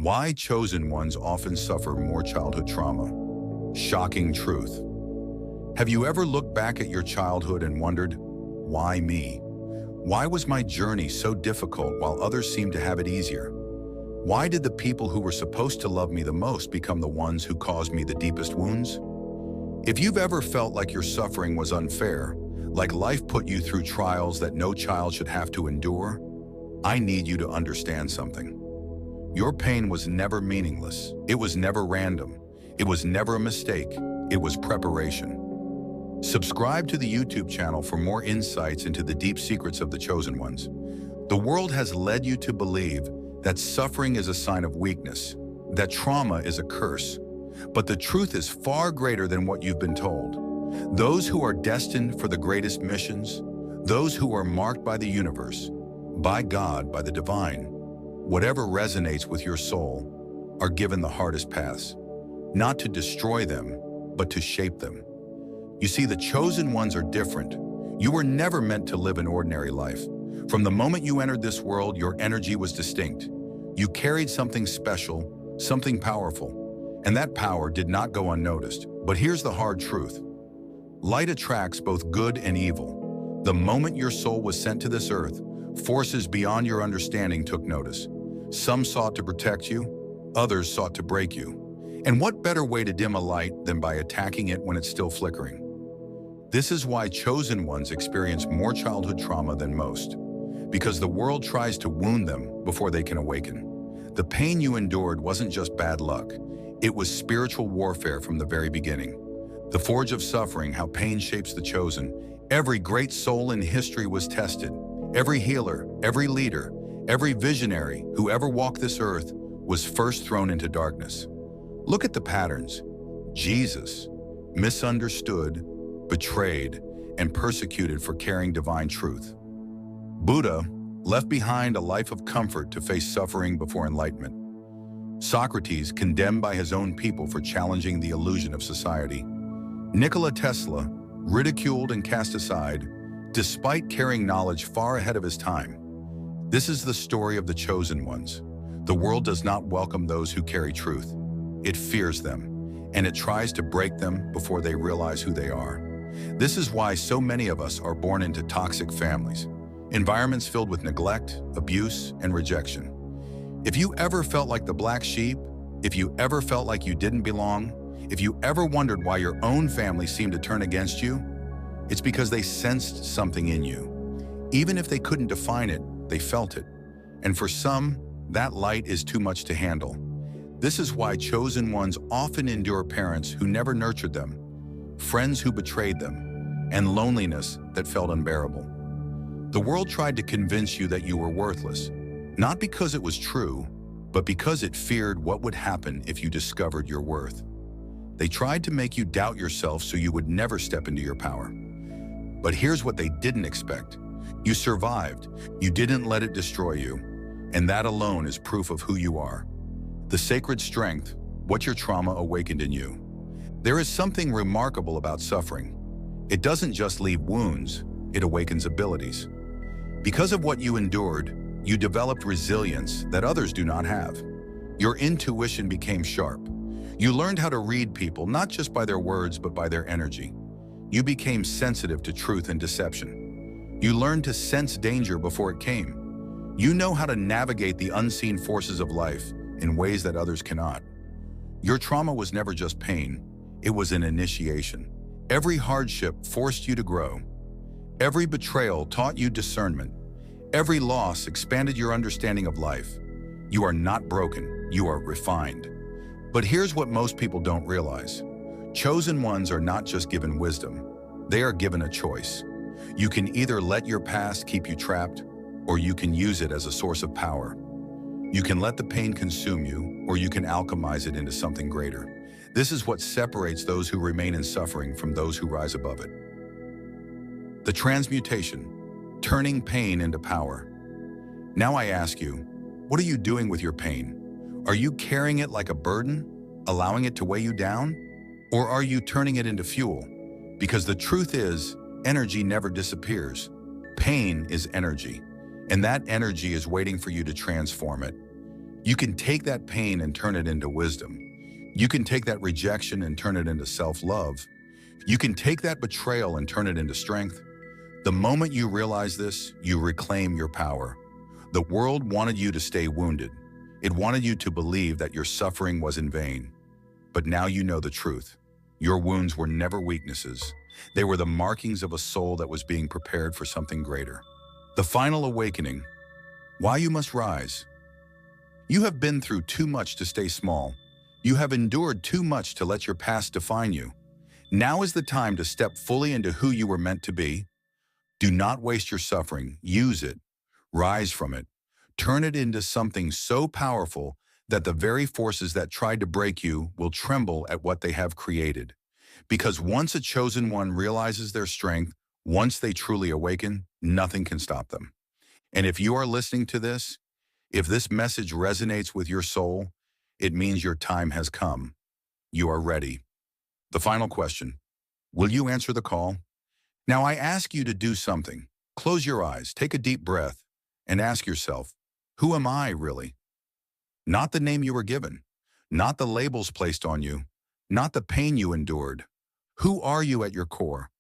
Why chosen ones often suffer more childhood trauma. Shocking truth. Have you ever looked back at your childhood and wondered, why me? Why was my journey so difficult while others seemed to have it easier? Why did the people who were supposed to love me the most become the ones who caused me the deepest wounds? If you've ever felt like your suffering was unfair, like life put you through trials that no child should have to endure, I need you to understand something. Your pain was never meaningless. It was never random. It was never a mistake. It was preparation. Subscribe to the YouTube channel for more insights into the deep secrets of the chosen ones. The world has led you to believe that suffering is a sign of weakness, that trauma is a curse. But the truth is far greater than what you've been told. Those who are destined for the greatest missions, those who are marked by the universe, by God, by the divine, whatever resonates with your soul, are given the hardest paths, not to destroy them, but to shape them. You see, the chosen ones are different. You were never meant to live an ordinary life. From the moment you entered this world, your energy was distinct. You carried something special, something powerful, and that power did not go unnoticed. But here's the hard truth. Light attracts both good and evil. The moment your soul was sent to this earth, forces beyond your understanding took notice. Some sought to protect you, others sought to break you. And what better way to dim a light than by attacking it when it's still flickering? This is why chosen ones experience more childhood trauma than most, because the world tries to wound them before they can awaken. The pain you endured wasn't just bad luck. It was spiritual warfare from the very beginning. The forge of suffering, how pain shapes the chosen. Every great soul in history was tested. Every healer, every leader, every visionary who ever walked this earth was first thrown into darkness. Look at the patterns. Jesus, misunderstood, betrayed, and persecuted for carrying divine truth. Buddha left behind a life of comfort to face suffering before enlightenment. Socrates condemned by his own people for challenging the illusion of society. Nikola Tesla ridiculed and cast aside, despite carrying knowledge far ahead of his time. This is the story of the chosen ones. The world does not welcome those who carry truth. It fears them, and it tries to break them before they realize who they are. This is why so many of us are born into toxic families, environments filled with neglect, abuse, and rejection. If you ever felt like the black sheep, if you ever felt like you didn't belong, if you ever wondered why your own family seemed to turn against you, it's because they sensed something in you. Even if they couldn't define it, they felt it. And for some, that light is too much to handle. This is why chosen ones often endure parents who never nurtured them, friends who betrayed them, and loneliness that felt unbearable. The world tried to convince you that you were worthless, not because it was true, but because it feared what would happen if you discovered your worth. They tried to make you doubt yourself so you would never step into your power. But here's what they didn't expect. You survived. You didn't let it destroy you. And that alone is proof of who you are. The sacred strength, what your trauma awakened in you. There is something remarkable about suffering. It doesn't just leave wounds, it awakens abilities. Because of what you endured, you developed resilience that others do not have. Your intuition became sharp. You learned how to read people, not just by their words, but by their energy. You became sensitive to truth and deception. You learned to sense danger before it came. You know how to navigate the unseen forces of life in ways that others cannot. Your trauma was never just pain, it was an initiation. Every hardship forced you to grow. Every betrayal taught you discernment. Every loss expanded your understanding of life. You are not broken, you are refined. But here's what most people don't realize. Chosen ones are not just given wisdom, they are given a choice. You can either let your past keep you trapped, or you can use it as a source of power. You can let the pain consume you, or you can alchemize it into something greater. This is what separates those who remain in suffering from those who rise above it. The transmutation, turning pain into power. Now I ask you, what are you doing with your pain? Are you carrying it like a burden, allowing it to weigh you down? Or are you turning it into fuel? Because the truth is, energy never disappears. Pain is energy, and that energy is waiting for you to transform it. You can take that pain and turn it into wisdom. You can take that rejection and turn it into self-love. You can take that betrayal and turn it into strength. The moment you realize this, you reclaim your power. The world wanted you to stay wounded. It wanted you to believe that your suffering was in vain. But now you know the truth. Your wounds were never weaknesses. They were the markings of a soul that was being prepared for something greater. The final awakening. Why you must rise. You have been through too much to stay small. You have endured too much to let your past define you. Now is the time to step fully into who you were meant to be. Do not waste your suffering. Use it. Rise from it. Turn it into something so powerful that the very forces that tried to break you will tremble at what they have created. Because once a chosen one realizes their strength, once they truly awaken, nothing can stop them. And if you are listening to this, if this message resonates with your soul, it means your time has come. You are ready. The final question. Will you answer the call? Now I ask you to do something. Close your eyes, take a deep breath, and ask yourself, who am I really? Not the name you were given, not the labels placed on you, not the pain you endured. Who are you at your core?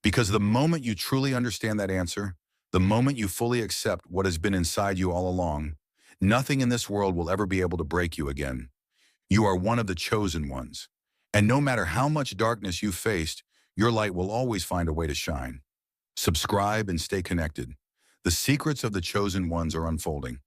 Because the moment you truly understand that answer, the moment you fully accept what has been inside you all along, nothing in this world will ever be able to break you again. You are one of the chosen ones. And no matter how much darkness you've faced, your light will always find a way to shine. Subscribe and stay connected. The secrets of the chosen ones are unfolding.